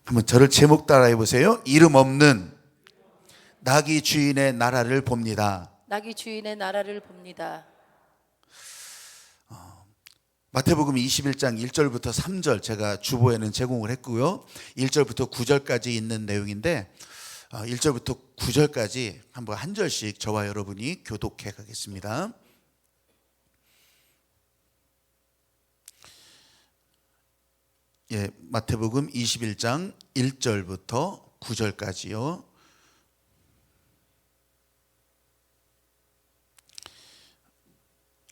한번 저를 제목 따라해 보세요. 이름 없는 나귀 주인의 나라를 봅니다. 나귀 주인의 나라를 봅니다. 마태복음 21장 1절부터 3절 제가 주보에는 제공을 했고요. 1절부터 9절까지 있는 내용인데 1절부터 9절까지 한번 한 절씩 저와 여러분이 교독해 가겠습니다. 예, 마태복음 21장 1절부터 9절까지요.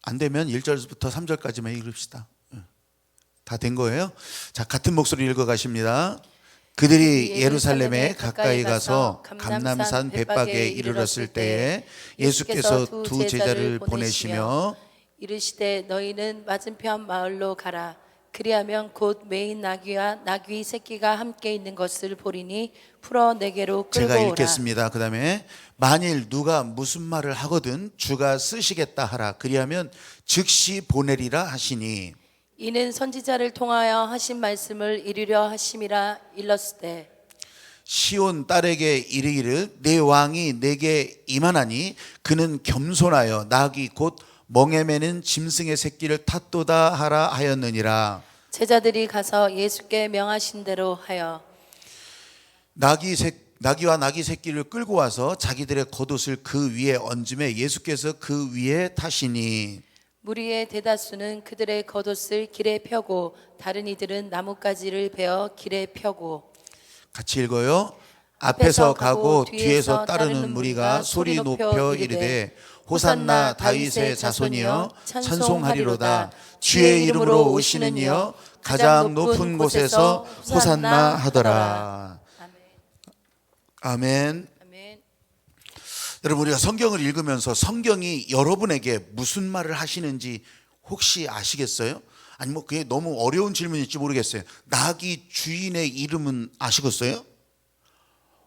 안 되면 1절부터 3절까지만 읽읍시다. 다 된 거예요? 자, 같은 목소리 읽어 가십니다. 그들이 예루살렘에 가까이 가서 감람산 벳박에 이르렀을 때에 예수께서 두 제자를 보내시며 이르시되 너희는 맞은편 마을로 가라. 그리하면 곧 매인 나귀와 나귀 새끼가 함께 있는 것을 보리니 풀어 내게로 끌고 제가 오라. 읽겠습니다. 그 다음에 만일 누가 무슨 말을 하거든 주가 쓰시겠다 하라. 그리하면 즉시 보내리라 하시니 이는 선지자를 통하여 하신 말씀을 이루려 하심이라 일렀으되 시온 딸에게 이르기를 내 왕이 내게 임하나니 그는 겸손하여 나귀 곧 멍에 매는 짐승의 새끼를 탔도다 하라 하였느니라. 제자들이 가서 예수께 명하신 대로 하여 나귀와 나귀 새끼를 끌고 와서 자기들의 겉옷을 그 위에 얹음에 예수께서 그 위에 타시니 무리의 대다수는 그들의 겉옷을 길에 펴고 다른 이들은 나뭇가지를 베어 길에 펴고 같이 읽어요. 앞에서 가고 뒤에서 따르는 무리가 소리 높여 이르되 호산나 다윗의 자손이여 찬송하리로다. 주의 이름으로 오시는 이여 가장 높은 곳에서 호산나 하더라. 아멘. 아멘. 여러분, 우리가 성경을 읽으면서 성경이 여러분에게 무슨 말을 하시는지 혹시 아시겠어요? 아니 뭐 그게 너무 어려운 질문일지 모르겠어요. 나귀 주인의 이름은 아시겠어요?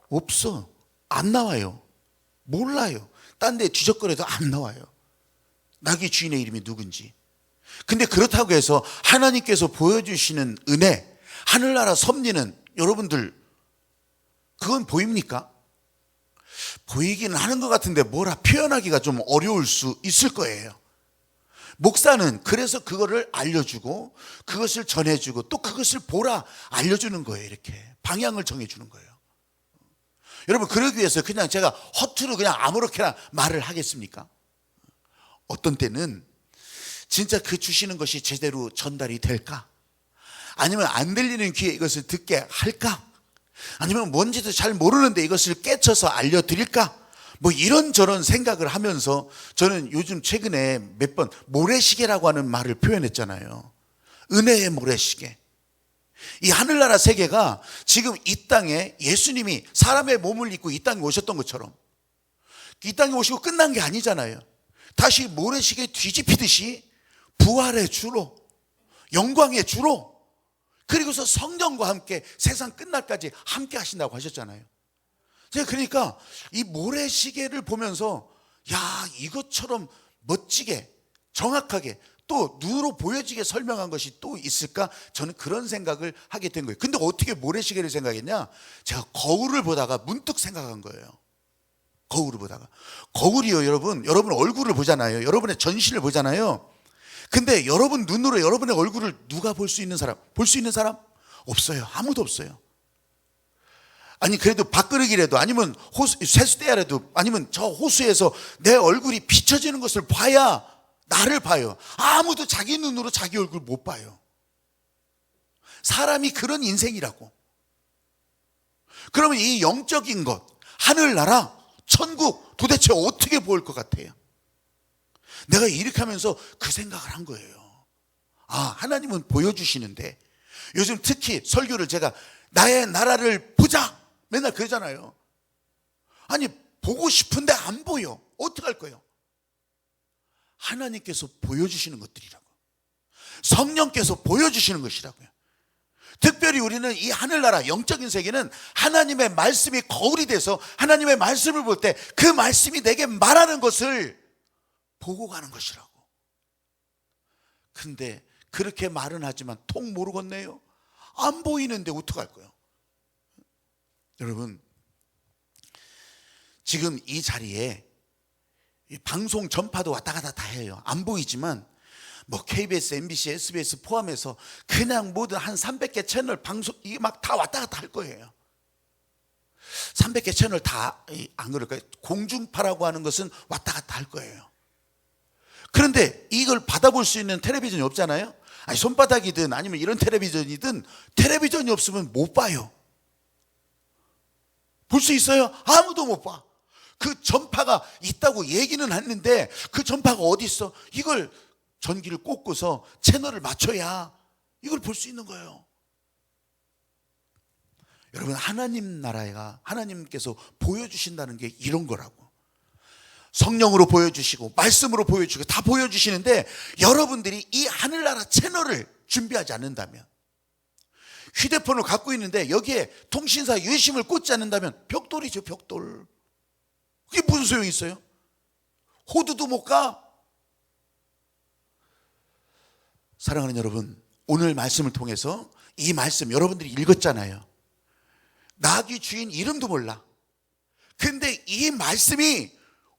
없어. 안 나와요. 몰라요. 딴 데 뒤적거려도 안 나와요. 나귀 주인의 이름이 누군지. 근데 그렇다고 해서 하나님께서 보여주시는 은혜, 하늘나라 섭리는 여러분들 그건 보입니까? 보이기는 하는 것 같은데 뭐라 표현하기가 좀 어려울 수 있을 거예요. 목사는 그래서 그거를 알려주고 그것을 전해주고 또 그것을 보라 알려주는 거예요. 이렇게 방향을 정해주는 거예요. 여러분, 그러기 위해서 그냥 제가 허투루 그냥 아무렇게나 말을 하겠습니까? 어떤 때는 진짜 그 주시는 것이 제대로 전달이 될까? 아니면 안 들리는 귀에 이것을 듣게 할까? 아니면 뭔지도 잘 모르는데 이것을 깨쳐서 알려드릴까? 뭐 이런저런 생각을 하면서 저는 요즘 최근에 몇 번 모래시계라고 하는 말을 표현했잖아요. 은혜의 모래시계. 이 하늘나라 세계가 지금 이 땅에 예수님이 사람의 몸을 입고 이 땅에 오셨던 것처럼 이 땅에 오시고 끝난 게 아니잖아요. 다시 모래시계 뒤집히듯이 부활의 주로, 영광의 주로, 그리고서 성령과 함께 세상 끝날까지 함께 하신다고 하셨잖아요. 제가 그러니까 이 모래시계를 보면서 야, 이것처럼 멋지게 정확하게 또 눈으로 보여지게 설명한 것이 또 있을까? 저는 그런 생각을 하게 된 거예요. 근데 어떻게 모래시계를 생각했냐? 제가 거울을 보다가 문득 생각한 거예요. 거울을 보다가. 거울이요, 여러분 얼굴을 보잖아요. 여러분의 전신을 보잖아요. 근데 여러분 눈으로 여러분의 얼굴을 누가 볼 수 있는 사람? 볼 수 있는 사람? 없어요. 아무도 없어요. 아니 그래도 밥그릇이라도 아니면 세수대야라도 아니면 저 호수에서 내 얼굴이 비춰지는 것을 봐야 나를 봐요. 아무도 자기 눈으로 자기 얼굴 못 봐요. 사람이 그런 인생이라고. 그러면 이 영적인 것, 하늘나라, 천국 도대체 어떻게 보일 것 같아요? 내가 이렇게 하면서 그 생각을 한 거예요. 아, 하나님은 보여주시는데 요즘 특히 설교를 제가 나의 나라를 보자 맨날 그러잖아요. 아니 보고 싶은데 안 보여. 어떡할 거예요? 하나님께서 보여주시는 것들이라고. 성령께서 보여주시는 것이라고요. 특별히 우리는 이 하늘나라 영적인 세계는 하나님의 말씀이 거울이 돼서 하나님의 말씀을 볼 때 그 말씀이 내게 말하는 것을 보고 가는 것이라고. 근데 그렇게 말은 하지만 통 모르겠네요. 안 보이는데 어떡할 거예요? 여러분, 지금 이 자리에 이 방송 전파도 왔다 갔다 다 해요. 안 보이지만 뭐 KBS, MBC, SBS 포함해서 그냥 모든 한 300개 채널 방송 이게 막 다 왔다 갔다 할 거예요. 300개 채널 다 안 그럴까요? 공중파라고 하는 것은 왔다 갔다 할 거예요. 그런데 이걸 받아볼 수 있는 텔레비전이 없잖아요. 아니, 손바닥이든 아니면 이런 텔레비전이든 텔레비전이 없으면 못 봐요. 볼 수 있어요? 아무도 못 봐. 그 전파가 있다고 얘기는 했는데 그 전파가 어디 있어? 이걸 전기를 꽂고서 채널을 맞춰야 이걸 볼 수 있는 거예요. 여러분, 하나님 나라가 하나님께서 보여주신다는 게 이런 거라고. 성령으로 보여주시고 말씀으로 보여주시고 다 보여주시는데 여러분들이 이 하늘나라 채널을 준비하지 않는다면, 휴대폰을 갖고 있는데 여기에 통신사 유심을 꽂지 않는다면 벽돌이죠, 벽돌. 그게 무슨 소용이 있어요? 호두도 못 가. 사랑하는 여러분, 오늘 말씀을 통해서 이 말씀 여러분들이 읽었잖아요. 나귀 주인 이름도 몰라. 근데 이 말씀이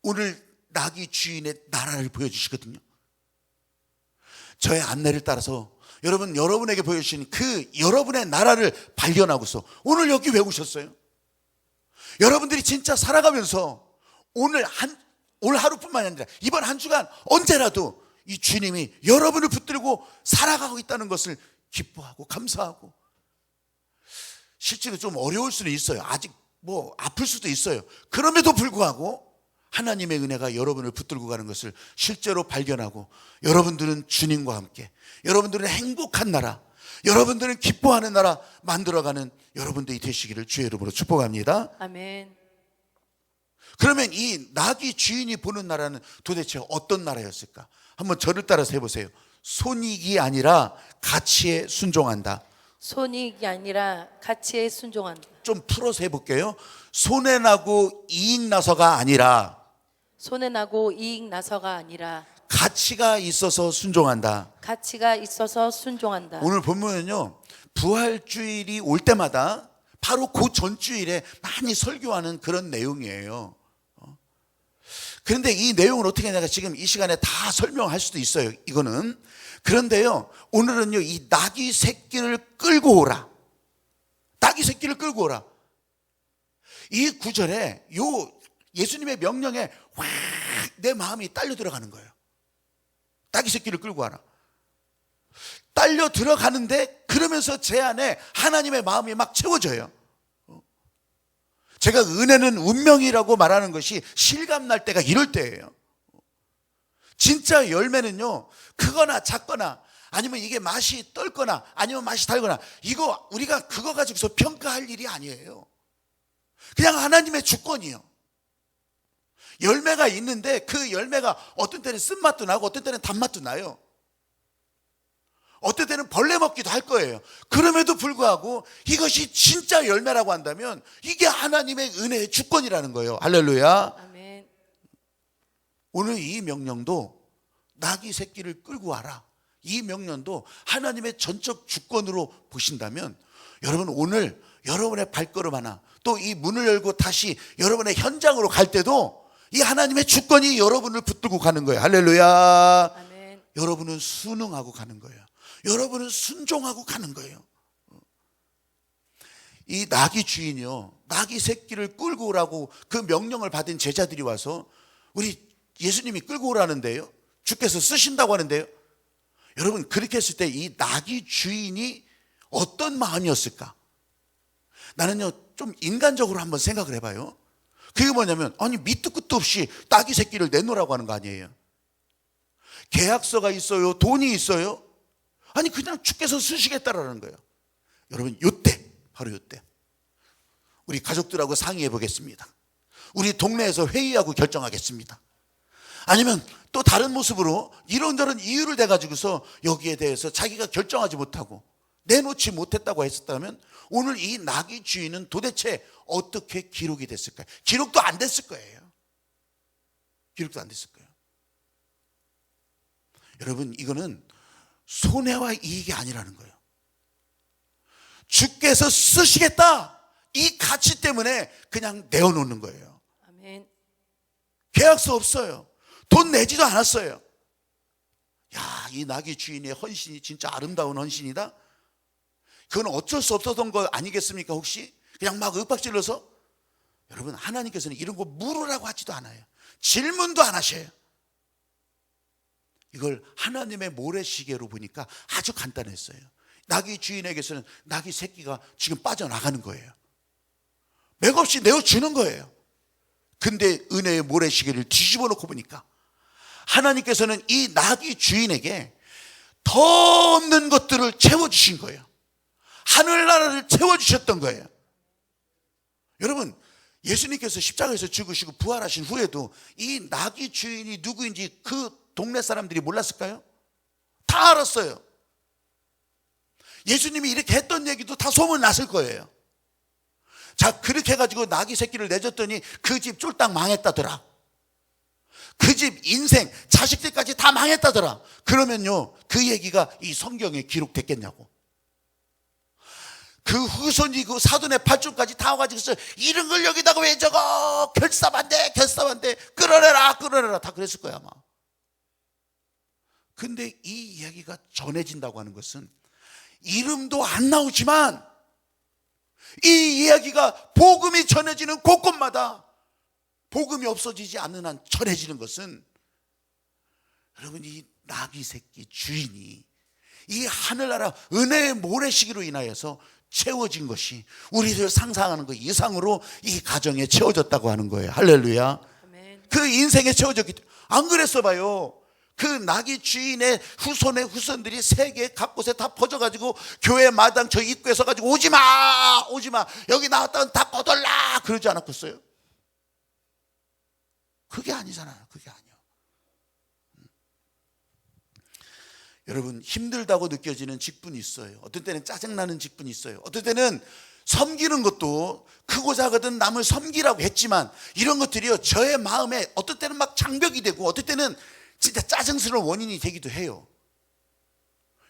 오늘 나귀 주인의 나라를 보여주시거든요. 저의 안내를 따라서 여러분에게 보여주신 그 여러분의 나라를 발견하고서 오늘 여기 왜 오셨어요? 여러분들이 진짜 살아가면서 오늘 하루뿐만 아니라 이번 한 주간 언제라도 이 주님이 여러분을 붙들고 살아가고 있다는 것을 기뻐하고 감사하고, 실제로 좀 어려울 수는 있어요. 아직 뭐 아플 수도 있어요. 그럼에도 불구하고 하나님의 은혜가 여러분을 붙들고 가는 것을 실제로 발견하고, 여러분들은 주님과 함께, 여러분들은 행복한 나라, 여러분들은 기뻐하는 나라 만들어가는 여러분들이 되시기를 주의 이름으로 축복합니다. 아멘. 그러면 이 나귀 주인이 보는 나라는 도대체 어떤 나라였을까? 한번 저를 따라서 해보세요. 손익이 아니라 가치에 순종한다. 손익이 아니라 가치에 순종한다. 좀 풀어서 해볼게요. 손해나고 이익 나서가 아니라, 손해나고 이익 나서가 아니라 가치가 있어서 순종한다. 가치가 있어서 순종한다. 오늘 본문은요, 부활주일이 올 때마다 바로 그 전주일에 많이 설교하는 그런 내용이에요. 그런데 이 내용을 어떻게 내가 지금 이 시간에 다 설명할 수도 있어요, 이거는. 그런데요, 오늘은요, 이 나귀 새끼를 끌고 오라. 나귀 새끼를 끌고 오라. 이 구절에 요 예수님의 명령에 확 내 마음이 딸려 들어가는 거예요. 나귀 새끼를 끌고 와라. 딸려 들어가는데 그러면서 제 안에 하나님의 마음이 막 채워져요. 제가 은혜는 운명이라고 말하는 것이 실감날 때가 이럴 때예요. 진짜 열매는요, 크거나 작거나 아니면 이게 맛이 떫거나 아니면 맛이 달거나, 이거 우리가 그거 가지고서 평가할 일이 아니에요. 그냥 하나님의 주권이요. 열매가 있는데 그 열매가 어떤 때는 쓴맛도 나고 어떤 때는 단맛도 나요. 어떤 때는 벌레 먹기도 할 거예요. 그럼에도 불구하고 이것이 진짜 열매라고 한다면 이게 하나님의 은혜의 주권이라는 거예요. 할렐루야. 아멘. 오늘 이 명령도 나귀 새끼를 끌고 와라, 이 명령도 하나님의 전적 주권으로 보신다면, 여러분 오늘 여러분의 발걸음 하나, 또 이 문을 열고 다시 여러분의 현장으로 갈 때도 이 하나님의 주권이 여러분을 붙들고 가는 거예요. 할렐루야. 아멘. 여러분은 순응하고 가는 거예요. 여러분은 순종하고 가는 거예요. 이 나귀 주인이요, 나귀 새끼를 끌고 오라고 그 명령을 받은 제자들이 와서 우리 예수님이 끌고 오라는데요, 주께서 쓰신다고 하는데요, 여러분 그렇게 했을 때 이 나귀 주인이 어떤 마음이었을까? 나는요 좀 인간적으로 한번 생각을 해봐요. 그게 뭐냐면, 아니 밑도 끝도 없이 나귀 새끼를 내놓으라고 하는 거 아니에요. 계약서가 있어요, 돈이 있어요. 아니 그냥 주께서 쓰시겠다라는 거예요. 여러분 요때, 바로 요때 우리 가족들하고 상의해 보겠습니다. 우리 동네에서 회의하고 결정하겠습니다. 아니면 또 다른 모습으로 이런저런 이유를 대가지고서 여기에 대해서 자기가 결정하지 못하고 내놓지 못했다고 했었다면, 오늘 이 나귀 주인은 도대체 어떻게 기록이 됐을까요? 기록도 안 됐을 거예요. 기록도 안 됐을 거예요. 여러분 이거는 손해와 이익이 아니라는 거예요. 주께서 쓰시겠다, 이 가치 때문에 그냥 내어놓는 거예요. 아멘. 계약서 없어요. 돈 내지도 않았어요. 야, 이 낙이 주인의 헌신이 진짜 아름다운 헌신이다. 그건 어쩔 수 없었던 거 아니겠습니까? 혹시 그냥 막 윽박질러서. 여러분, 하나님께서는 이런 거 물으라고 하지도 않아요. 질문도 안 하셔요. 이걸 하나님의 모래시계로 보니까 아주 간단했어요. 낙이 주인에게서는 낙이 새끼가 지금 빠져나가는 거예요. 맥없이 내어주는 거예요. 근데 은혜의 모래시계를 뒤집어 놓고 보니까 하나님께서는 이 낙이 주인에게 더 없는 것들을 채워주신 거예요. 하늘나라를 채워주셨던 거예요. 여러분, 예수님께서 십자가에서 죽으시고 부활하신 후에도 이 낙이 주인이 누구인지 그 동네 사람들이 몰랐을까요? 다 알았어요. 예수님이 이렇게 했던 얘기도 다 소문 났을 거예요. 자, 그렇게 해가지고 낙이 새끼를 내줬더니 그 집 쫄딱 망했다더라. 그 집 인생, 자식들까지 다 망했다더라. 그러면요, 그 얘기가 이 성경에 기록됐겠냐고. 그 후손이 그 사돈의 팔촌까지 다 와가지고 이런 걸 여기다가 왜 적어? 결사반대, 끌어내라 다 그랬을 거야 아마. 근데 이 이야기가 전해진다고 하는 것은 이름도 안 나오지만 이 이야기가 복음이 전해지는 곳곳마다 복음이 없어지지 않는 한 전해지는 것은, 여러분, 이 낙이 새끼 주인이 이 하늘나라 은혜의 모래시계로 인하여서 채워진 것이 우리들 상상하는 것 이상으로 이 가정에 채워졌다고 하는 거예요. 할렐루야. 아멘. 그 인생에 채워졌기 때문에. 안 그랬어 봐요. 그 낙이 주인의 후손의 후손들이 세계 각곳에 다 퍼져가지고 교회 마당 저 입구에 서가지고 오지마 여기 나왔다면 다 거덜라 그러지 않았겠어요? 그게 아니잖아요. 그게 아니요. 여러분, 힘들다고 느껴지는 직분이 있어요. 어떤 때는 짜증나는 직분이 있어요. 어떤 때는 섬기는 것도 크고 작은 남을 섬기라고 했지만 이런 것들이요, 저의 마음에 어떤 때는 막 장벽이 되고 어떤 때는 진짜 짜증스러운 원인이 되기도 해요.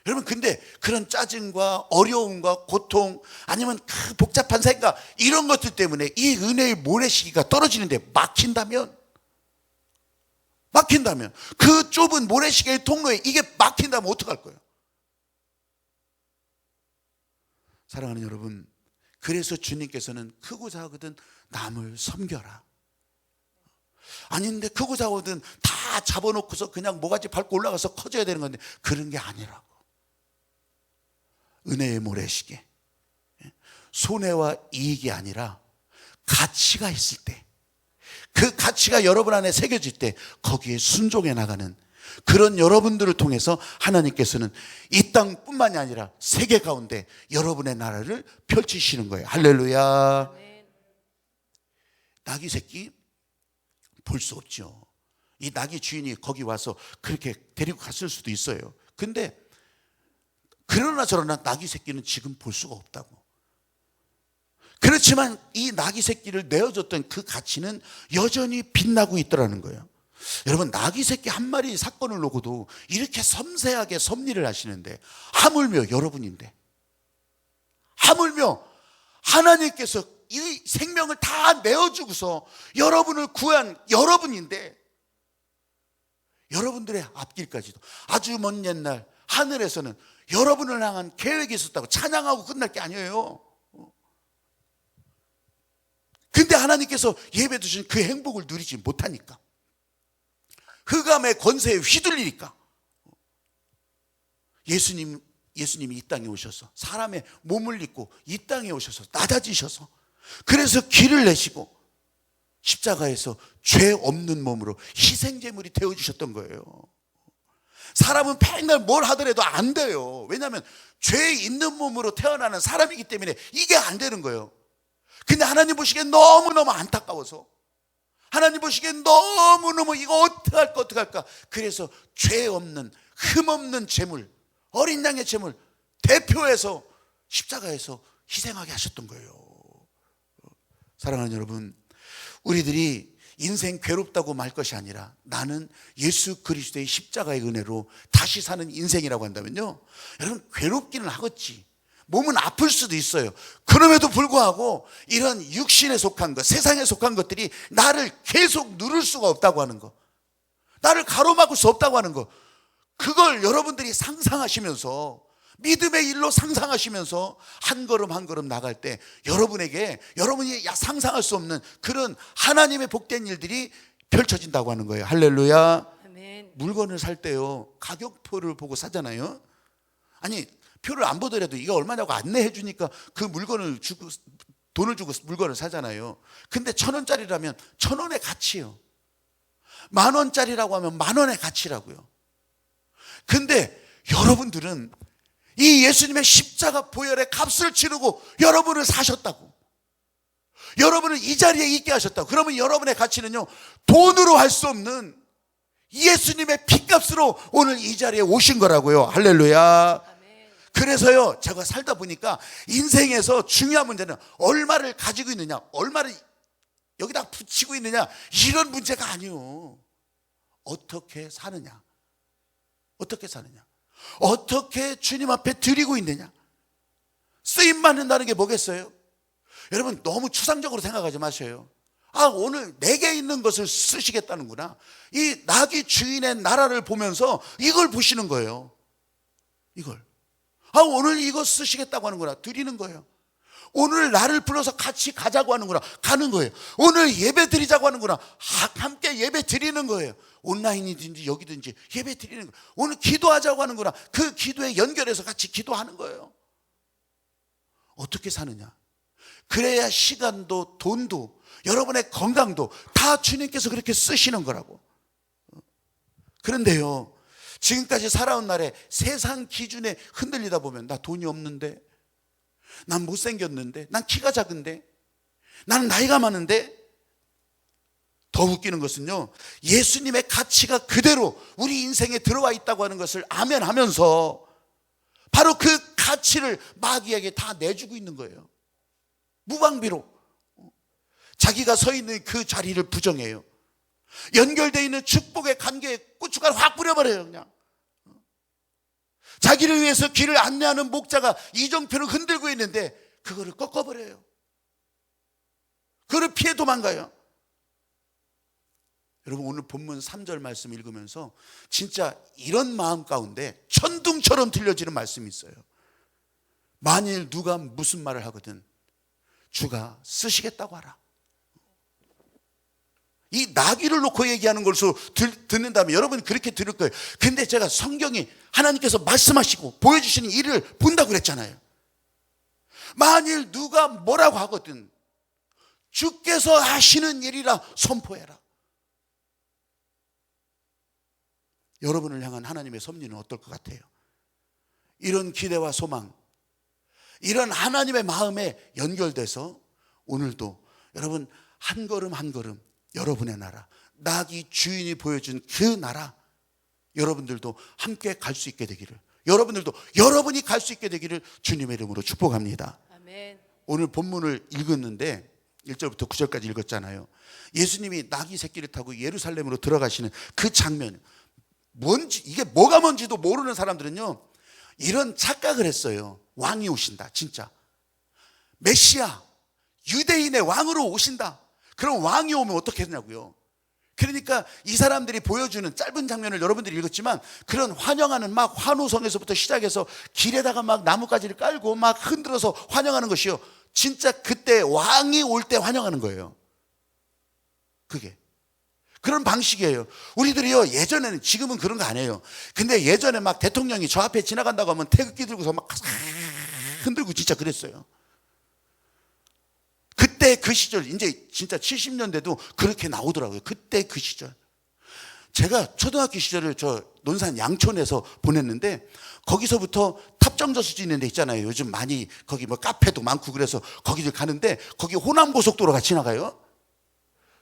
여러분, 근데 그런 짜증과 어려움과 고통 아니면 그 복잡한 생각 이런 것들 때문에 이 은혜의 모래시계가 떨어지는데 막힌다면 그 좁은 모래시계의 통로에 이게 막힌다면 어떡할 거예요? 사랑하는 여러분, 그래서 주님께서는 크고 작은 남을 섬겨라. 아닌데 크고 작은 다 잡아놓고서 그냥 모가지 밟고 올라가서 커져야 되는 건데 그런 게 아니라고. 은혜의 모래시계, 손해와 이익이 아니라 가치가 있을 때, 그 가치가 여러분 안에 새겨질 때 거기에 순종해 나가는 그런 여러분들을 통해서 하나님께서는 이 땅뿐만이 아니라 세계 가운데 여러분의 나라를 펼치시는 거예요. 할렐루야. 낙이 새끼 볼 수 없죠. 이 낙이 주인이 거기 와서 그렇게 데리고 갔을 수도 있어요. 근데 그러나 저러나 낙이 새끼는 지금 볼 수가 없다고. 그렇지만 이 낙이 새끼를 내어줬던 그 가치는 여전히 빛나고 있더라는 거예요. 여러분, 낙이 새끼 한 마리 사건을 놓고도 이렇게 섬세하게 섭리를 하시는데, 하물며 여러분인데, 하물며 하나님께서 이 생명을 다 내어주고서 여러분을 구한 여러분인데, 여러분들의 앞길까지도 아주 먼 옛날 하늘에서는 여러분을 향한 계획이 있었다고 찬양하고 끝날 게 아니에요. 근데 하나님께서 예배 드신 그 행복을 누리지 못하니까, 흑암의 권세에 휘둘리니까 예수님이 이 땅에 오셔서 사람의 몸을 입고 이 땅에 오셔서 낮아지셔서, 그래서 길을 내시고 십자가에서 죄 없는 몸으로 희생제물이 되어주셨던 거예요. 사람은 맨날 뭘 하더라도 안 돼요. 왜냐하면 죄 있는 몸으로 태어나는 사람이기 때문에 이게 안 되는 거예요. 근데 하나님 보시기엔 너무너무 안타까워서, 하나님 보시기엔 너무너무 이거 어떡할까. 그래서 죄 없는 흠 없는 제물, 어린 양의 제물 대표해서 십자가에서 희생하게 하셨던 거예요. 사랑하는 여러분, 우리들이 인생 괴롭다고 말 것이 아니라 나는 예수 그리스도의 십자가의 은혜로 다시 사는 인생이라고 한다면요, 여러분, 괴롭기는 하겠지, 몸은 아플 수도 있어요. 그럼에도 불구하고 이런 육신에 속한 것, 세상에 속한 것들이 나를 계속 누를 수가 없다고 하는 거, 나를 가로막을 수 없다고 하는 거, 그걸 여러분들이 상상하시면서, 믿음의 일로 상상하시면서 한 걸음 한 걸음 나갈 때 여러분에게, 여러분이 상상할 수 없는 그런 하나님의 복된 일들이 펼쳐진다고 하는 거예요. 할렐루야. 아멘. 물건을 살 때요, 가격표를 보고 사잖아요. 아니, 표를 안 보더라도 이거 얼마냐고 안내해 주니까 그 물건을 주고, 돈을 주고 물건을 사잖아요. 근데 1,000원짜리라면 1,000원의 가치요. 10,000원짜리라고 하면 10,000원의 가치라고요. 근데 여러분들은 이 예수님의 십자가 보혈의 값을 치르고 여러분을 사셨다고, 여러분을 이 자리에 있게 하셨다고. 그러면 여러분의 가치는요, 돈으로 할 수 없는 예수님의 피값으로 오늘 이 자리에 오신 거라고요. 할렐루야. 그래서요, 제가 살다 보니까 인생에서 중요한 문제는 얼마를 가지고 있느냐, 얼마를 여기다 붙이고 있느냐, 이런 문제가 아니요. 어떻게 사느냐, 어떻게 사느냐, 어떻게 주님 앞에 드리고 있느냐. 쓰임 받는다는 게 뭐겠어요? 여러분, 너무 추상적으로 생각하지 마세요. 아, 오늘 내게 있는 것을 쓰시겠다는구나. 이 나귀 주인의 나라를 보면서 이걸 보시는 거예요. 이걸. 아, 오늘 이거 쓰시겠다고 하는구나. 드리는 거예요. 오늘 나를 불러서 같이 가자고 하는구나. 가는 거예요. 오늘 예배 드리자고 하는구나. 함께 예배 드리는 거예요. 온라인이든지 여기든지 예배 드리는 거예요. 오늘 기도하자고 하는구나. 그 기도에 연결해서 같이 기도하는 거예요. 어떻게 사느냐? 그래야 시간도 돈도 여러분의 건강도 다 주님께서 그렇게 쓰시는 거라고. 그런데요, 지금까지 살아온 날에 세상 기준에 흔들리다 보면, 나 돈이 없는데, 난 못생겼는데, 난 키가 작은데, 나는 나이가 많은데, 더 웃기는 것은요, 예수님의 가치가 그대로 우리 인생에 들어와 있다고 하는 것을 아멘하면서 바로 그 가치를 마귀에게 다 내주고 있는 거예요. 무방비로. 자기가 서 있는 그 자리를 부정해요. 연결되어 있는 축복의 관계에 고춧가루 확 뿌려버려요. 그냥 자기를 위해서 길을 안내하는 목자가 이정표를 흔들고 있는데 그거를 꺾어버려요. 그거를 피해 도망가요. 여러분, 오늘 본문 3절 말씀 읽으면서 진짜 이런 마음 가운데 천둥처럼 들려지는 말씀이 있어요. 만일 누가 무슨 말을 하거든 주가 쓰시겠다고 하라. 이 나귀를 놓고 얘기하는 것으로 듣는다면 여러분 그렇게 들을 거예요. 근데 제가 성경이 하나님께서 말씀하시고 보여주시는 일을 본다고 그랬잖아요. 만일 누가 뭐라고 하거든 주께서 하시는 일이라 선포해라. 여러분을 향한 하나님의 섭리는 어떨 것 같아요? 이런 기대와 소망, 이런 하나님의 마음에 연결돼서 오늘도 여러분 한 걸음 한 걸음 여러분의 나라, 나귀 주인이 보여준 그 나라, 여러분들도 함께 갈 수 있게 되기를, 여러분들도 여러분이 갈 수 있게 되기를 주님의 이름으로 축복합니다. 아멘. 오늘 본문을 읽었는데 1절부터 9절까지 읽었잖아요. 예수님이 나귀 새끼를 타고 예루살렘으로 들어가시는 그 장면, 뭔지, 이게 뭐가 뭔지도 모르는 사람들은요 이런 착각을 했어요. 왕이 오신다, 진짜 메시아, 유대인의 왕으로 오신다. 그럼 왕이 오면 어떻게 했냐고요. 그러니까 이 사람들이 보여주는 짧은 장면을 여러분들이 읽었지만 그런 환영하는 막 환호성에서부터 시작해서 길에다가 막 나뭇가지를 깔고 막 흔들어서 환영하는 것이요, 진짜 그때 왕이 올 때 환영하는 거예요. 그게 그런 방식이에요. 우리들이요 예전에는, 지금은 그런 거 안 해요. 근데 예전에 막 대통령이 저 앞에 지나간다고 하면 태극기 들고서 막 흔들고 진짜 그랬어요. 그때 그 시절, 이제 진짜 70년대도 그렇게 나오더라고요. 그때 그 시절. 제가 초등학교 시절을 저 논산 양촌에서 보냈는데 거기서부터 탑정저수지 있는 데 있잖아요. 요즘 많이 거기 뭐 카페도 많고 그래서 거기를 가는데 거기 호남고속도로가 지나가요.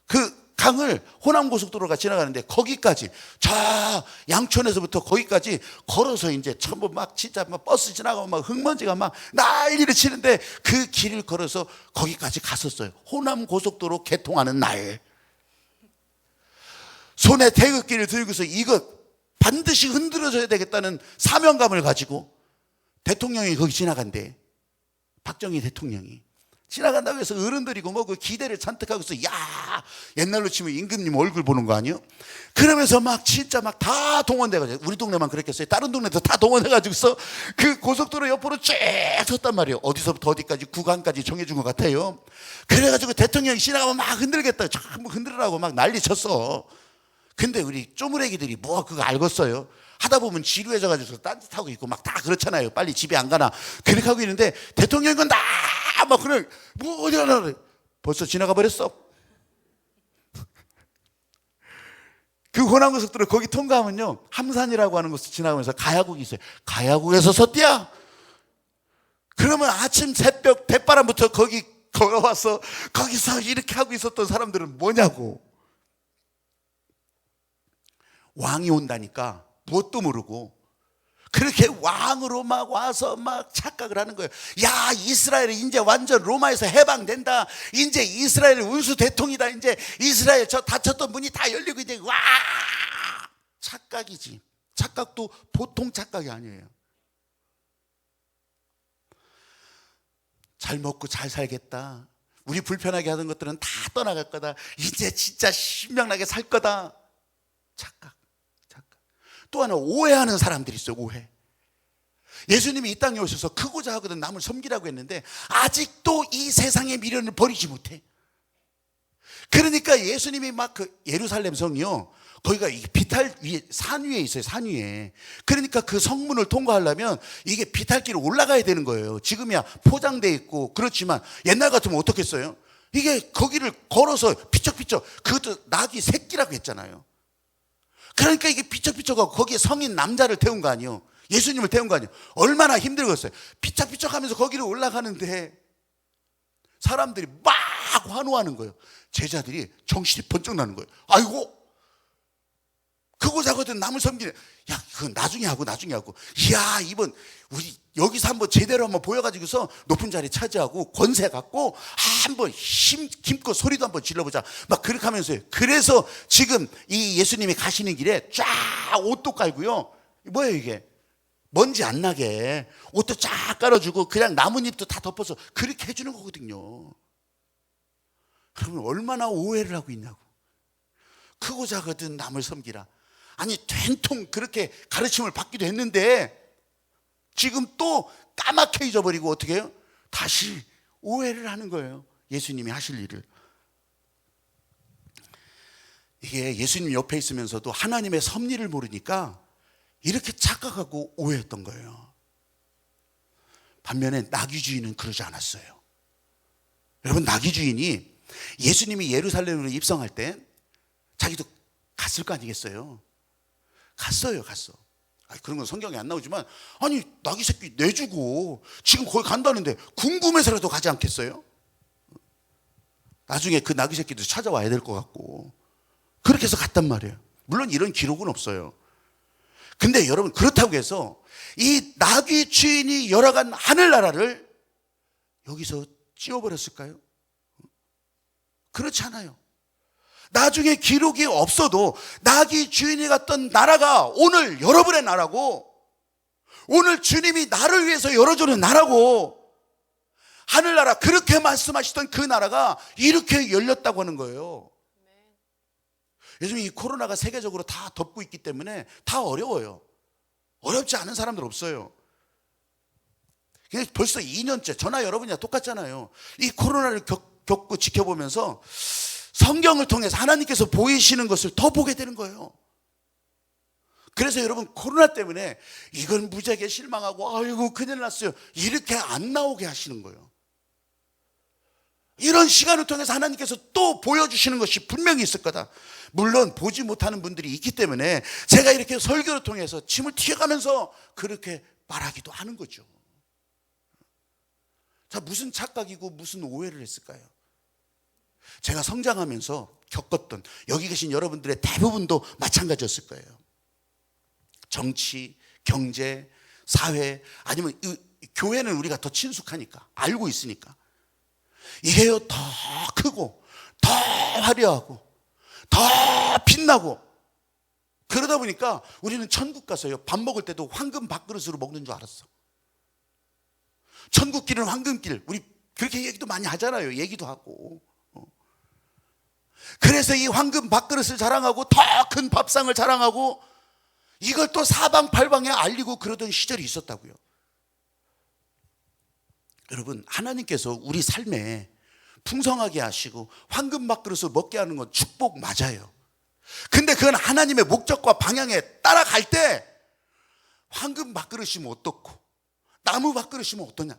그 강을 호남고속도로가 지나가는데 거기까지, 저 양촌에서부터 거기까지 걸어서 이제 전부 막 진짜 막 버스 지나가고 막 흙먼지가 막 난리를 치는데 그 길을 걸어서 거기까지 갔었어요. 호남고속도로 개통하는 날. 손에 태극기를 들고서 이거 반드시 흔들어줘야 되겠다는 사명감을 가지고 대통령이 거기 지나간대. 박정희 대통령이 지나간다고 해서 어른들이고 뭐 그 기대를 잔뜩 하고서 야 옛날로 치면 임금님 얼굴 보는 거 아니에요? 그러면서 막 진짜 막 다 동원돼가지고 우리 동네만 그랬겠어요? 다른 동네도 다 동원해가지고서 그 고속도로 옆으로 쭉 섰단 말이에요. 어디서부터 어디까지 구간까지 정해준 것 같아요. 그래가지고 대통령이 지나가면 막 흔들겠다 전부 흔들으라고 막 난리 쳤어. 근데 우리 쪼무레기들이 뭐 그거 알겠어요? 하다 보면 지루해져가지고 딴짓하고 있고 막 다 그렇잖아요. 빨리 집에 안 가나 그렇게 하고 있는데 대통령이 건 다 막 그냥 뭐 어디 가나 그래. 벌써 지나가 버렸어. 그 호남고속도로 거기 통과하면요 함산이라고 하는 곳을 지나가면서 가야국이 있어요. 가야국에서 섰디야. 그러면 아침 새벽 대바람부터 거기 걸어와서 거기서 이렇게 하고 있었던 사람들은 뭐냐고. 왕이 온다니까 뭣도 모르고 그렇게 왕으로 막 와서 막 착각을 하는 거예요. 야, 이스라엘이 이제 완전 로마에서 해방된다. 이제 이스라엘 운수 대통이다. 이제 이스라엘 저 닫혔던 문이 다 열리고 이제 와! 착각이지. 착각도 보통 착각이 아니에요. 잘 먹고 잘 살겠다. 우리 불편하게 하던 것들은 다 떠나갈 거다. 이제 진짜 신명나게 살 거다. 착각. 또 하나 오해하는 사람들이 있어요. 오해. 예수님이 이 땅에 오셔서 크고자 하거든 남을 섬기라고 했는데 아직도 이 세상의 미련을 버리지 못해. 그러니까 예수님이 막 그 예루살렘 성이요 거기가 비탈 위에 산 위에 있어요. 산 위에. 그러니까 그 성문을 통과하려면 이게 비탈길을 올라가야 되는 거예요. 지금이야 포장돼 있고 그렇지만 옛날 같으면 어떻겠어요? 이게 거기를 걸어서 피쩍피쩍 그것도 낙이 새끼라고 했잖아요. 그러니까 이게 피쩍피쩍하고 거기에 성인 남자를 태운 거 아니에요. 예수님을 태운 거 아니에요. 얼마나 힘들겠어요. 피쩍피쩍하면서 거기를 올라가는데 사람들이 막 환호하는 거예요. 제자들이 정신이 번쩍 나는 거예요. 아이고 그거 자거든 남을 섬기네. 야 그건 나중에 하고 이야 이번 우리 여기서 한번 제대로 한번 보여가지고서 높은 자리 차지하고 권세 갖고 한번 힘껏 소리도 한번 질러보자 막 그렇게 하면서요. 그래서 지금 이 예수님이 가시는 길에 쫙 옷도 깔고요. 뭐예요 이게 먼지 안 나게 옷도 쫙 깔아주고 그냥 나뭇잎도 다 덮어서 그렇게 해주는 거거든요. 그러면 얼마나 오해를 하고 있냐고. 크고 작거든 남을 섬기라. 아니 된통 그렇게 가르침을 받기도 했는데 지금 또 까맣게 잊어버리고 어떻게 해요? 다시 오해를 하는 거예요. 예수님이 하실 일을. 이게 예수님 옆에 있으면서도 하나님의 섭리를 모르니까 이렇게 착각하고 오해했던 거예요. 반면에 나귀주인은 그러지 않았어요. 여러분 나귀 주인이 예수님이 예루살렘으로 입성할 때 자기도 갔을 거 아니겠어요? 갔어요. 아니, 그런 건 성경에 안 나오지만 아니 나귀 새끼 내주고 지금 거기 간다는데 궁금해서라도 가지 않겠어요? 나중에 그 나귀 새끼도 찾아와야 될 것 같고 그렇게 해서 갔단 말이에요. 물론 이런 기록은 없어요. 근데 여러분 그렇다고 해서 이 나귀 주인이 열어간 하늘나라를 여기서 찌워버렸을까요? 그렇지 않아요. 나중에 기록이 없어도 나귀 주인이 갔던 나라가 오늘 여러분의 나라고 오늘 주님이 나를 위해서 열어주는 나라고 하늘나라 그렇게 말씀하시던 그 나라가 이렇게 열렸다고 하는 거예요. 요즘 이 코로나가 세계적으로 다 덮고 있기 때문에 다 어려워요. 어렵지 않은 사람들 없어요. 벌써 2년째 저나 여러분이랑 똑같잖아요. 이 코로나를 겪고 지켜보면서 성경을 통해서 하나님께서 보이시는 것을 더 보게 되는 거예요. 그래서 여러분 코로나 때문에 이건 무지하게 실망하고 아이고 큰일 났어요 이렇게 안 나오게 하시는 거예요. 이런 시간을 통해서 하나님께서 또 보여주시는 것이 분명히 있을 거다. 물론 보지 못하는 분들이 있기 때문에 제가 이렇게 설교를 통해서 침을 튀어가면서 그렇게 말하기도 하는 거죠. 자, 무슨 착각이고 무슨 오해를 했을까요? 제가 성장하면서 겪었던 여기 계신 여러분들의 대부분도 마찬가지였을 거예요. 정치, 경제, 사회 아니면 교회는 우리가 더 친숙하니까 알고 있으니까 이게요 더 크고 더 화려하고 더 빛나고 그러다 보니까 우리는 천국 가서요 밥 먹을 때도 황금 밥그릇으로 먹는 줄 알았어. 천국길은 황금길. 우리 그렇게 얘기도 많이 하잖아요. 얘기도 하고. 그래서 이 황금 밥그릇을 자랑하고 더 큰 밥상을 자랑하고 이걸 또 사방팔방에 알리고 그러던 시절이 있었다고요. 여러분, 하나님께서 우리 삶에 풍성하게 하시고 황금 밥그릇을 먹게 하는 건 축복 맞아요. 근데 그건 하나님의 목적과 방향에 따라갈 때 황금 밥그릇이면 어떻고 나무 밥그릇이면 어떠냐.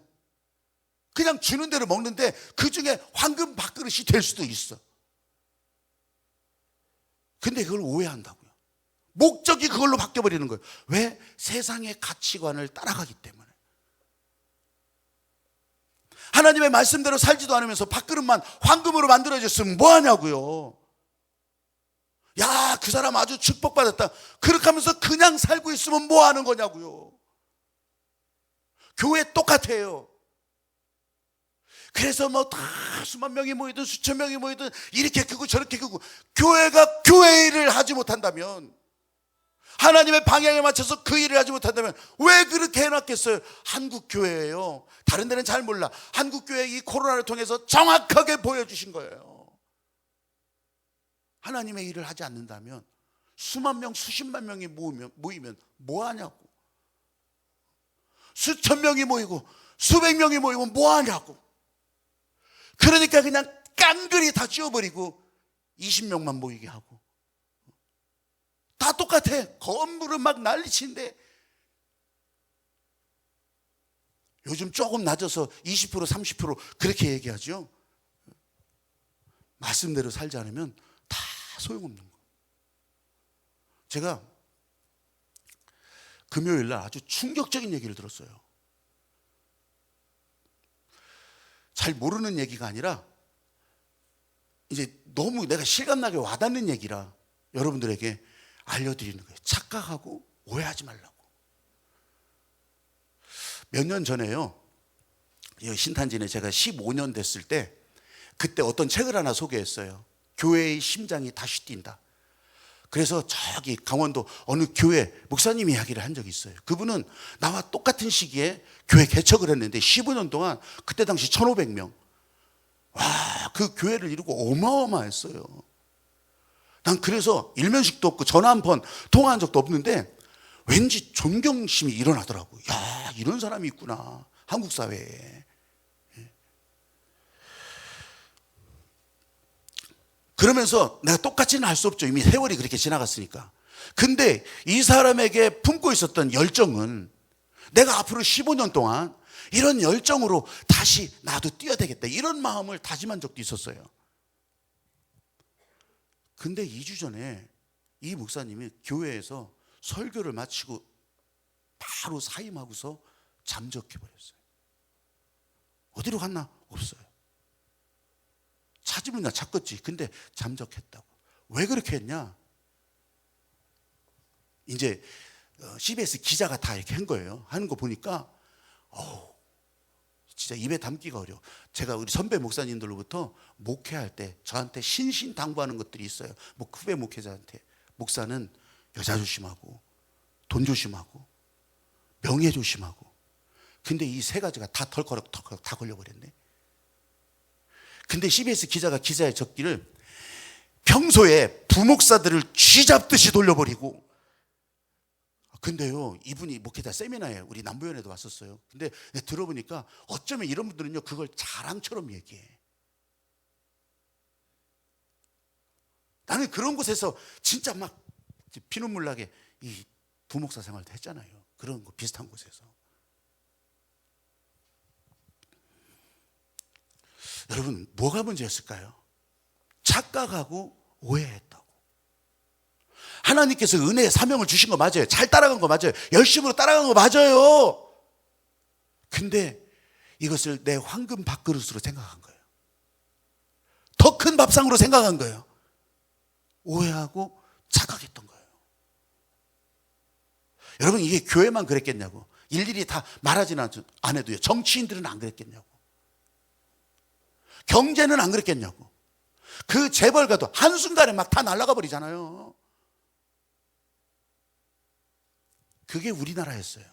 그냥 주는 대로 먹는데 그 중에 황금 밥그릇이 될 수도 있어. 근데 그걸 오해한다고요. 목적이 그걸로 바뀌어버리는 거예요. 왜? 세상의 가치관을 따라가기 때문에. 하나님의 말씀대로 살지도 않으면서 밥그릇만 황금으로 만들어졌으면 뭐하냐고요. 야, 그 사람 아주 축복받았다. 그렇게 하면서 그냥 살고 있으면 뭐하는 거냐고요. 교회 똑같아요. 그래서 뭐 다 수만 명이 모이든 수천 명이 모이든 이렇게 크고 저렇게 크고 교회가 교회 일을 하지 못한다면, 하나님의 방향에 맞춰서 그 일을 하지 못한다면 왜 그렇게 해놨겠어요? 한국교회예요. 다른 데는 잘 몰라. 한국교회 이 코로나를 통해서 정확하게 보여주신 거예요. 하나님의 일을 하지 않는다면 수만 명 수십만 명이 모이면 뭐하냐고. 수천 명이 모이고 수백 명이 모이면 뭐하냐고. 그러니까 그냥 깡그리 다 지워버리고 20명만 모이게 하고. 다 똑같아. 건물은 막 난리치는데 요즘 조금 낮아서 20% 30% 그렇게 얘기하죠. 말씀대로 살지 않으면 다 소용없는 거예요. 제가 금요일 날 아주 충격적인 얘기를 들었어요. 잘 모르는 얘기가 아니라 이제 너무 내가 실감나게 와닿는 얘기라 여러분들에게 알려드리는 거예요. 착각하고 오해하지 말라고. 몇 년 전에요, 신탄진에 제가 15년 됐을 때 그때 어떤 책을 하나 소개했어요. 교회의 심장이 다시 뛴다. 그래서 저기 강원도 어느 교회 목사님이 이야기를 한 적이 있어요. 그분은 나와 똑같은 시기에 교회 개척을 했는데 15년 동안 그때 당시 1,500명. 와, 그 교회를 이루고 어마어마했어요. 난 그래서 일면식도 없고 전화 한 번 통화한 적도 없는데 왠지 존경심이 일어나더라고. 야, 이런 사람이 있구나, 한국 사회에. 그러면서 내가 똑같이는 할 수 없죠. 이미 세월이 그렇게 지나갔으니까. 근데 이 사람에게 품고 있었던 열정은 내가 앞으로 15년 동안 이런 열정으로 다시 나도 뛰어야 되겠다, 이런 마음을 다짐한 적도 있었어요. 근데 2주 전에 이 목사님이 교회에서 설교를 마치고 바로 사임하고서 잠적해버렸어요. 어디로 갔나? 없어요. 찾으면 나 찾겠지. 근데 잠적했다고. 왜 그렇게 했냐? 이제 CBS 기자가 다 이렇게 한 거예요. 하는 거 보니까 진짜 입에 담기가 어려워. 제가 우리 선배 목사님들로부터 목회할 때 저한테 신신당부하는 것들이 있어요. 후배 목회자한테 목사는 여자 조심하고 돈 조심하고 명예 조심하고. 근데 이 세 가지가 다 덜커덕 다 걸려버렸네. 근데 CBS 기자가 기사에 적기를 평소에 부목사들을 쥐잡듯이 돌려버리고. 근데요, 이분이 목회자 세미나에 우리 남부연에도 왔었어요. 근데 들어보니까 어쩌면 이런 분들은요 그걸 자랑처럼 얘기해. 나는 그런 곳에서 진짜 막 피눈물 나게 이 부목사 생활도 했잖아요. 그런 거 비슷한 곳에서. 여러분, 뭐가 문제였을까요? 착각하고 오해했다고. 하나님께서 은혜의 사명을 주신 거 맞아요. 잘 따라간 거 맞아요. 열심으로 따라간 거 맞아요. 근데 이것을 내 황금 밥그릇으로 생각한 거예요. 더 큰 밥상으로 생각한 거예요. 오해하고 착각했던 거예요. 여러분, 이게 교회만 그랬겠냐고. 일일이 다 말하지는 안 해도요, 정치인들은 안 그랬겠냐고. 경제는 안 그랬겠냐고. 그 재벌가도 한순간에 막 다 날아가 버리잖아요. 그게 우리나라였어요.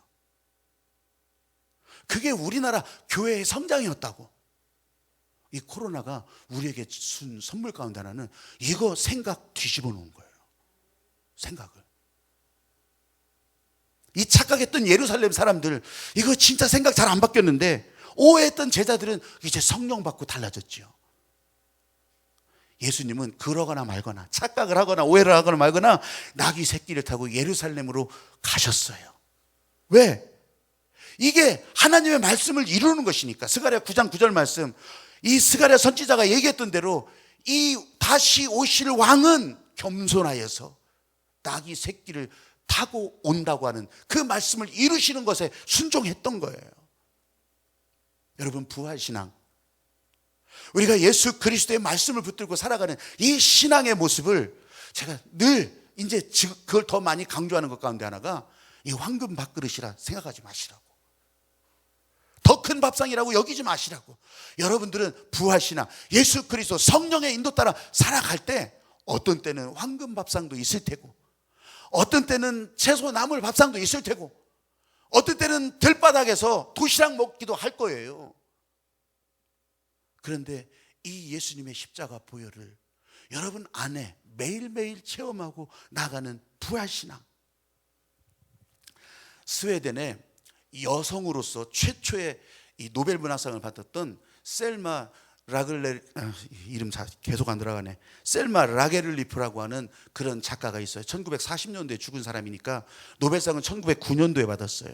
그게 우리나라 교회의 성장이었다고. 이 코로나가 우리에게 준 선물 가운데 하나는 이거 생각 뒤집어 놓은 거예요. 생각을. 이 착각했던 예루살렘 사람들, 이거 진짜 생각 잘 안 바뀌었는데 오해했던 제자들은 이제 성령 받고 달라졌지요. 예수님은 그러거나 말거나 착각을 하거나 오해를 하거나 말거나 나귀 새끼를 타고 예루살렘으로 가셨어요. 왜? 이게 하나님의 말씀을 이루는 것이니까. 스가랴 9장 9절 말씀, 이 스가랴 선지자가 얘기했던 대로 이 다시 오실 왕은 겸손하여서 나귀 새끼를 타고 온다고 하는 그 말씀을 이루시는 것에 순종했던 거예요. 여러분, 부활신앙, 우리가 예수 그리스도의 말씀을 붙들고 살아가는 이 신앙의 모습을 제가 늘 이제 그걸 더 많이 강조하는 것 가운데 하나가 이 황금 밥그릇이라 생각하지 마시라고, 더 큰 밥상이라고 여기지 마시라고. 여러분들은 부활신앙, 예수 그리스도 성령의 인도 따라 살아갈 때 어떤 때는 황금 밥상도 있을 테고, 어떤 때는 채소 나물 밥상도 있을 테고, 어떤 때는 들바닥에서 도시락 먹기도 할 거예요. 그런데 이 예수님의 십자가 보혈을 여러분 안에 매일매일 체험하고 나가는 부활신앙. 스웨덴의 여성으로서 최초의 이 노벨 문학상을 받았던 셀마 라글레, 이름 계속 안 들어가네. 셀마 라게를리프라고 하는 그런 작가가 있어요. 1940년도에 죽은 사람이니까 노벨상은 1909년도에 받았어요.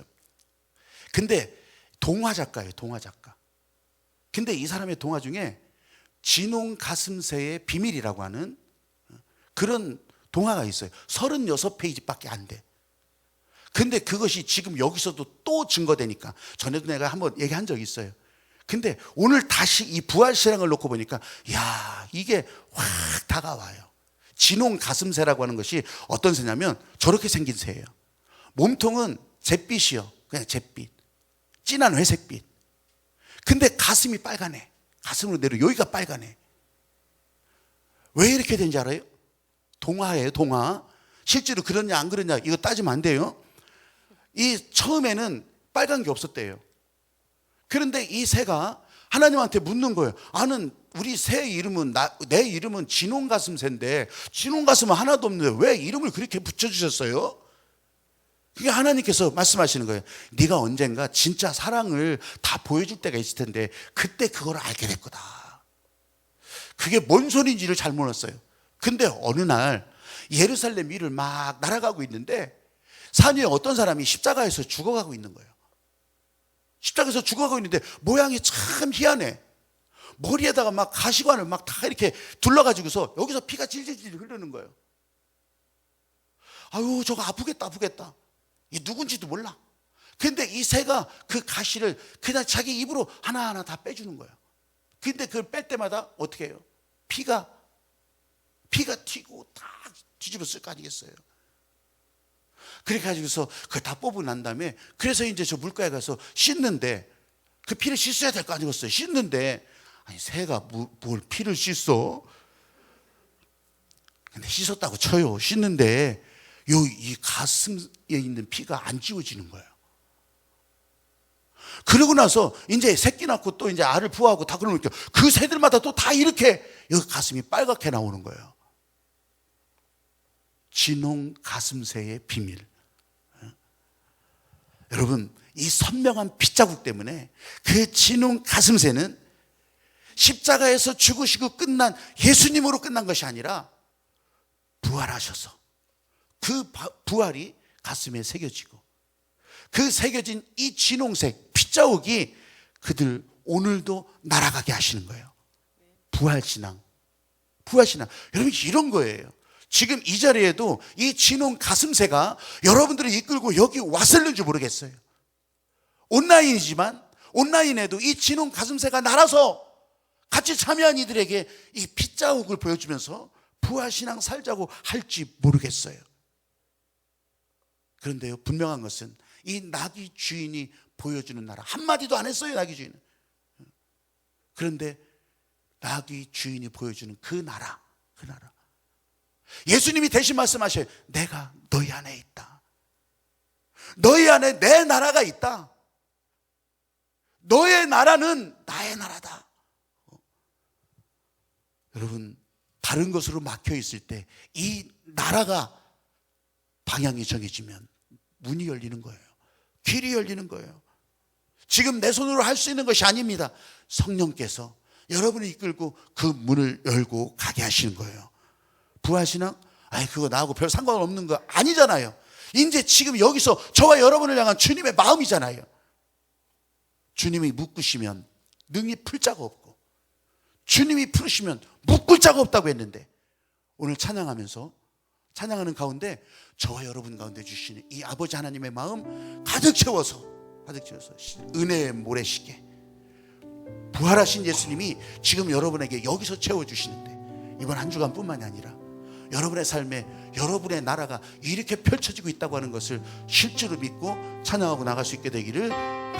근데 동화 작가예요, 동화 작가. 근데 이 사람의 동화 중에 진홍 가슴새의 비밀이라고 하는 그런 동화가 있어요. 36페이지밖에 안 돼. 근데 그것이 지금 여기서도 또 증거되니까, 전에도 내가 한번 얘기한 적이 있어요. 근데 오늘 다시 이 부활신앙을 놓고 보니까 야, 이게 확 다가와요. 진홍 가슴새라고 하는 것이 어떤 새냐면 저렇게 생긴 새예요. 몸통은 잿빛이요, 그냥 잿빛, 진한 회색빛. 근데 가슴이 빨간해. 가슴으로 내려 여기가 빨간해. 왜 이렇게 된지 알아요? 동화예요, 동화. 실제로 그러냐 안 그러냐 이거 따지면 안 돼요. 이 처음에는 빨간 게 없었대요. 그런데 이 새가 하나님한테 묻는 거예요. 아는 우리 새 이름은 내 이름은 진홍가슴새인데 진홍가슴은 하나도 없는데 왜 이름을 그렇게 붙여주셨어요? 그게 하나님께서 말씀하시는 거예요. 네가 언젠가 진짜 사랑을 다 보여줄 때가 있을 텐데 그때 그걸 알게 될 거다. 그게 뭔 소리인지를 잘 몰랐어요. 근데 어느 날 예루살렘 위를 막 날아가고 있는데 산 위에 어떤 사람이 십자가에서 죽어가고 있는 거예요. 십자가에서 죽어가고 있는데 모양이 참 희한해. 머리에다가 막 가시관을 막 다 이렇게 둘러가지고서 여기서 피가 질질질 흐르는 거예요. 아유, 저거 아프겠다, 아프겠다. 이 누군지도 몰라. 근데 이 새가 그 가시를 그냥 자기 입으로 하나하나 다 빼주는 거예요. 근데 그걸 뺄 때마다 어떻게 해요? 피가 튀고 다 뒤집어쓸 거 아니겠어요? 그렇게 가지고서 그걸 다 뽑고 난 다음에 그래서 이제 저 물가에 가서 씻는데 그 피를 씻어야 될 거 아니겠어요? 씻는데 아니 새가 뭘 피를 씻어? 근데 씻었다고 쳐요. 씻는데 이 가슴에 있는 피가 안 지워지는 거예요. 그러고 나서 이제 새끼 낳고 또 이제 알을 부화하고 다 그러니까 그 새들마다 또 다 이렇게 여기 가슴이 빨갛게 나오는 거예요. 진홍 가슴새의 비밀. 여러분, 이 선명한 핏자국 때문에 그 진홍 가슴새는 십자가에서 죽으시고 끝난 예수님으로 끝난 것이 아니라 부활하셔서 그 부활이 가슴에 새겨지고 그 새겨진 이 진홍색 핏자국이 그들 오늘도 날아가게 하시는 거예요. 부활신앙. 부활신앙. 여러분, 이런 거예요. 지금 이 자리에도 이 진홍 가슴새가 여러분들을 이끌고 여기 왔을는지 모르겠어요. 온라인이지만 온라인에도 이 진홍 가슴새가 날아서 같이 참여한 이들에게 이 핏자국을 보여주면서 부활신앙 살자고 할지 모르겠어요. 그런데요, 분명한 것은 이 나귀 주인이 보여주는 나라. 한마디도 안 했어요, 나귀 주인은. 그런데 나귀 주인이 보여주는 그 나라, 그 나라. 예수님이 대신 말씀하셔요. 내가 너희 안에 있다. 너희 안에 내 나라가 있다. 너의 나라는 나의 나라다. 여러분, 다른 것으로 막혀 있을 때 이 나라가 방향이 정해지면 문이 열리는 거예요. 길이 열리는 거예요. 지금 내 손으로 할 수 있는 것이 아닙니다. 성령께서 여러분을 이끌고 그 문을 열고 가게 하시는 거예요. 부활신앙? 아이, 그거 나하고 별 상관없는 거 아니잖아요. 이제 지금 여기서 저와 여러분을 향한 주님의 마음이잖아요. 주님이 묶으시면 능히 풀 자가 없고, 주님이 풀으시면 묶을 자가 없다고 했는데, 오늘 찬양하는 가운데 저와 여러분 가운데 주시는 이 아버지 하나님의 마음 가득 채워서 은혜의 모래시계, 부활하신 예수님이 지금 여러분에게 여기서 채워주시는데, 이번 한 주간뿐만이 아니라 여러분의 삶에 여러분의 나라가 이렇게 펼쳐지고 있다고 하는 것을 실제로 믿고 찬양하고 나갈 수 있게 되기를